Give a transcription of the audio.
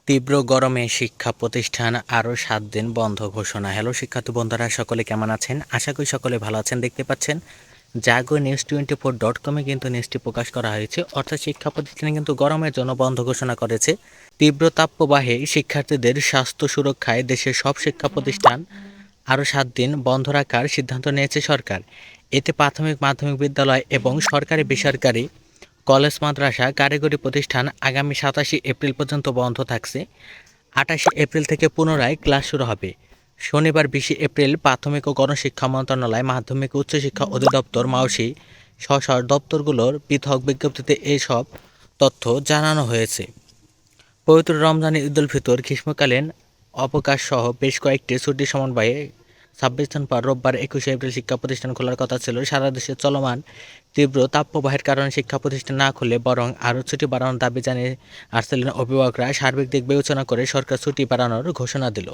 তীব্র গরমে শিক্ষা প্রতিষ্ঠান আরও ৭ দিন বন্ধ ঘোষণা। হ্যালো শিক্ষার্থী বন্ধুরা, সকলে কেমন আছেন? আশা করি সকলে ভালো আছেন। দেখতে পাচ্ছেন জাগো নিউজ24.com-এ কিন্তু নিউজটি প্রকাশ করা হয়েছে। অর্থাৎ শিক্ষা প্রতিষ্ঠানে কিন্তু গরমের জন্য বন্ধ ঘোষণা করেছে। তীব্র তাপপ্রবাহে শিক্ষার্থীদের স্বাস্থ্য সুরক্ষায় দেশের সব শিক্ষা প্রতিষ্ঠান আরও ৭ দিন বন্ধ রাখার সিদ্ধান্ত নিয়েছে সরকার। এতে প্রাথমিক, মাধ্যমিক বিদ্যালয় এবং সরকারি বেসরকারি কলেজ, মাদ্রাসা, কারিগরি প্রতিষ্ঠান আগামী ২৭ এপ্রিল পর্যন্ত বন্ধ থাকছে। ২৮ এপ্রিল থেকে পুনরায় ক্লাস শুরু হবে। শনিবার ২০ এপ্রিল প্রাথমিক ও গণশিক্ষা মন্ত্রণালয়, মাধ্যমিক ও উচ্চশিক্ষা অধিদপ্তর, মাওসি স্ব দপ্তরগুলোর পৃথক বিজ্ঞপ্তিতে এসব তথ্য জানানো হয়েছে। পবিত্র রমজান, ঈদুল ফিতর, গ্রীষ্মকালীন অবকাশসহ বেশ কয়েকটি ছুটির সমন্বয়ে ২৬ দিন পর রোববার ২১ এপ্রিল শিক্ষা প্রতিষ্ঠান খোলার কথা ছিল। সারা দেশে চলমান তীব্র তাপপ্রবাহের কারণে শিক্ষা প্রতিষ্ঠান না খুলে বরং আরও ছুটি বাড়ানোর দাবি জানিয়ে আসছিলেন অভিভাবকরা। সার্বিক দিক বিবেচনা করে সরকার ছুটি বাড়ানোর ঘোষণা দিল।